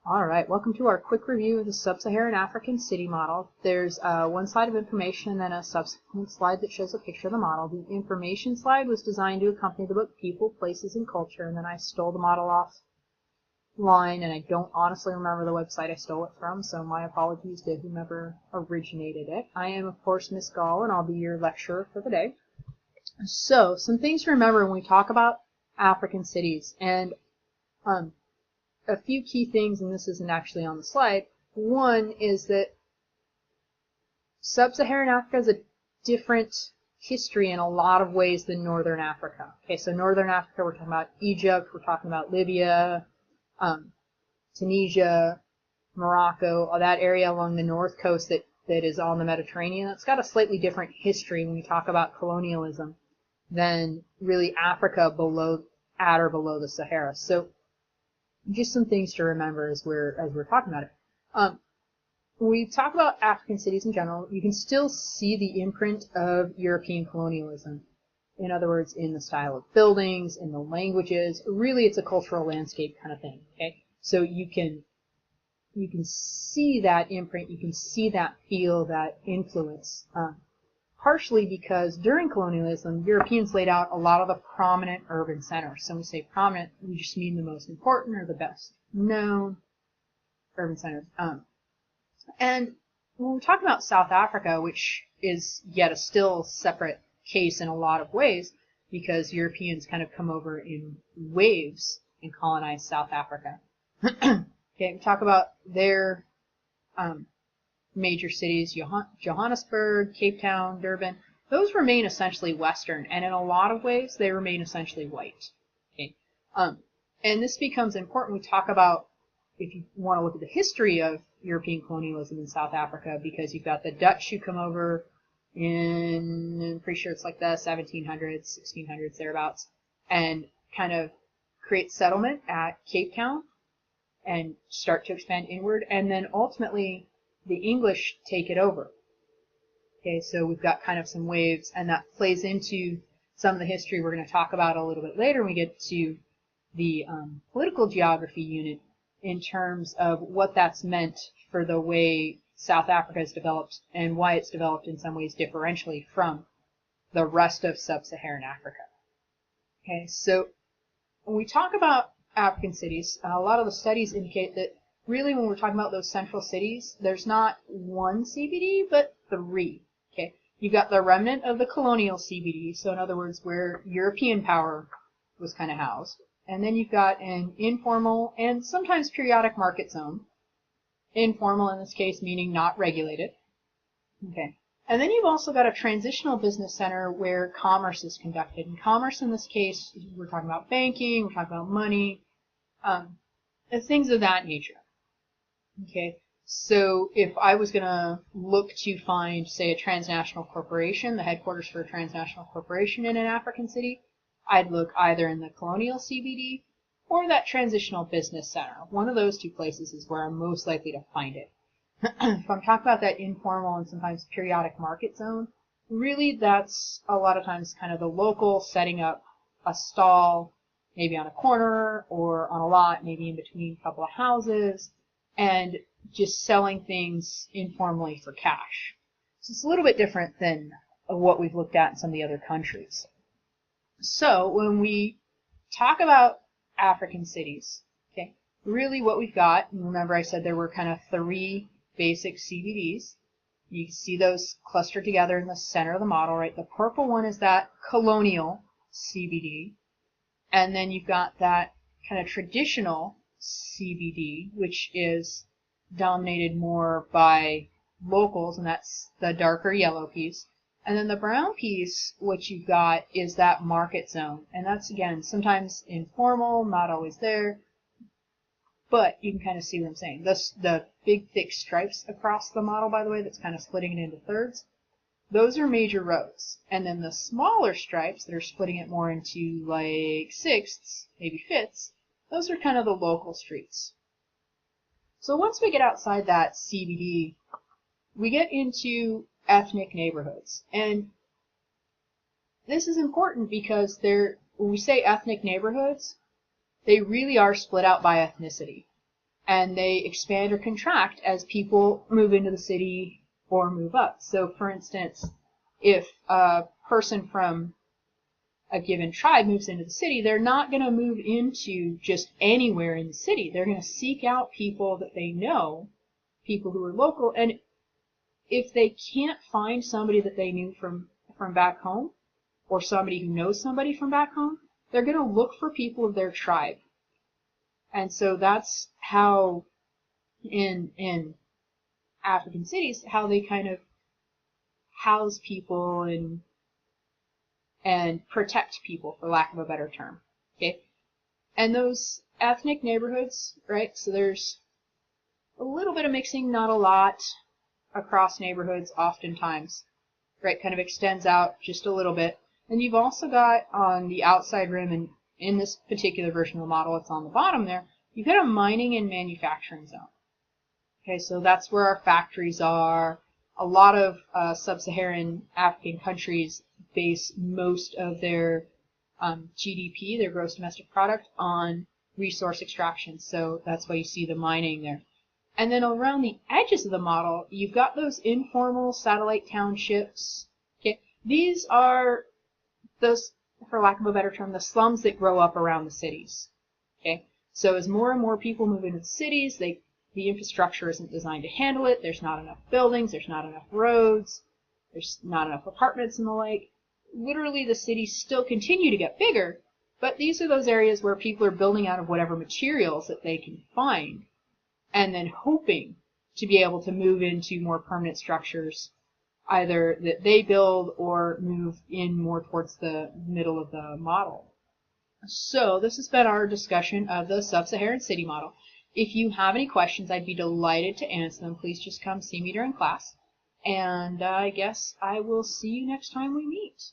Alright, welcome to our quick review of the Sub-Saharan African city model. There's one slide of information and then a subsequent slide that shows a picture of the model. The information slide was designed to accompany the book People, Places, and Culture, and then I stole the model offline, and I don't honestly remember the website I stole it from, so my apologies to whomever originated it. I am, of course, Miss Gall, and I'll be your lecturer for the day. So, some things to remember when we talk about African cities, and a few key things, and this isn't actually on the slide. One is that Sub-Saharan Africa has a different history in a lot of ways than Northern Africa. Okay, so Northern Africa, we're talking about Egypt, we're talking about Libya, Tunisia, Morocco, that area along the north coast that is on the Mediterranean. That's got a slightly different history when we talk about colonialism than really Africa at or below the Sahara. So just some things to remember as we're talking about it. When we talk about African cities in general, you can still see the imprint of European colonialism. In other words, in the style of buildings, in the languages. Really, it's a cultural landscape kind of thing. Okay, so you can see that imprint, you can see that feel, that influence. Partially because during colonialism, Europeans laid out a lot of the prominent urban centers. So when we say prominent, we just mean the most important or the best known urban centers. And when we're talking about South Africa, which is yet a still separate case in a lot of ways, because Europeans kind of come over in waves and colonize South Africa. Okay, we talk about their major cities, Johannesburg, Cape Town, Durban. Those remain essentially Western, and in a lot of ways, they remain essentially white. Okay, and this becomes important. We talk about, if you want to look at the history of European colonialism in South Africa, because you've got the Dutch who come over in, I'm pretty sure it's like the 1700s, 1600s, thereabouts, and kind of create settlement at Cape Town and start to expand inward, and then ultimately the English take it over. Okay, so we've got kind of some waves, and that plays into some of the history we're going to talk about a little bit later when we get to the political geography unit in terms of what that's meant for the way South Africa has developed and why it's developed in some ways differentially from the rest of Sub-Saharan Africa. Okay, so when we talk about African cities, a lot of the studies indicate that really, when we're talking about those central cities, there's not one CBD, but three. Okay, you've got the remnant of the colonial CBD, so in other words, where European power was kind of housed. And then you've got an informal and sometimes periodic market zone. Informal in this case meaning not regulated. Okay, and then you've also got a transitional business center where commerce is conducted. And commerce in this case, we're talking about banking, we're talking about money, and things of that nature. Okay, so if I was going to look to find, say, a transnational corporation, the headquarters for a transnational corporation in an African city, I'd look either in the colonial CBD or that transitional business center. One of those two places is where I'm most likely to find it. If I'm talking about that informal and sometimes periodic market zone, really that's a lot of times kind of the local setting up a stall, maybe on a corner or on a lot, maybe in between a couple of houses, and just selling things informally for cash. So it's a little bit different than what we've looked at in some of the other countries. So when we talk about African cities, okay, really what we've got, and remember I said there were kind of three basic CBDs. You can see those clustered together in the center of the model, right? The purple one is that colonial CBD, and then you've got that kind of traditional CBD, which is dominated more by locals, and that's the darker yellow piece. And then the brown piece, what you've got, is that market zone. And that's, again, sometimes informal, not always there, but you can kind of see what I'm saying. The big, thick stripes across the model, by the way, that's kind of splitting it into thirds, those are major roads. And then the smaller stripes that are splitting it more into like sixths, maybe fifths, those are kind of the local streets. So once we get outside that CBD, we get into ethnic neighborhoods. And this is important because when we say ethnic neighborhoods, they really are split out by ethnicity. and they expand or contract as people move into the city or move up. So, for instance, if a person from a given tribe moves into the city, they're not going to move into just anywhere in the city. They're going to seek out people that they know, people who are local, and if they can't find somebody that they knew from back home, or somebody who knows somebody from back home, they're going to look for people of their tribe. And so that's how in African cities, how they kind of house people and protect people, for lack of a better term. Okay? And those ethnic neighborhoods, right? So there's a little bit of mixing, not a lot, across neighborhoods oftentimes, right? Kind of extends out just a little bit. And you've also got on the outside rim, and in this particular version of the model, it's on the bottom there, you've got a mining and manufacturing zone. Okay, so that's where our factories are. A lot of sub-Saharan African countries base most of their GDP, their gross domestic product, on resource extraction. So that's why you see the mining there. And then around the edges of the model, you've got those informal satellite townships. Okay, these are those, for lack of a better term, the slums that grow up around the cities. Okay, so as more and more people move into the cities, the infrastructure isn't designed to handle it. There's not enough buildings. There's not enough roads. There's not enough apartments and the like. Literally, the cities still continue to get bigger, but these are those areas where people are building out of whatever materials that they can find, and then hoping to be able to move into more permanent structures, either that they build or move in more towards the middle of the model. So this has been our discussion of the Sub-Saharan city model. If you have any questions, I'd be delighted to answer them. Please just come see me during class. And I guess I will see you next time we meet.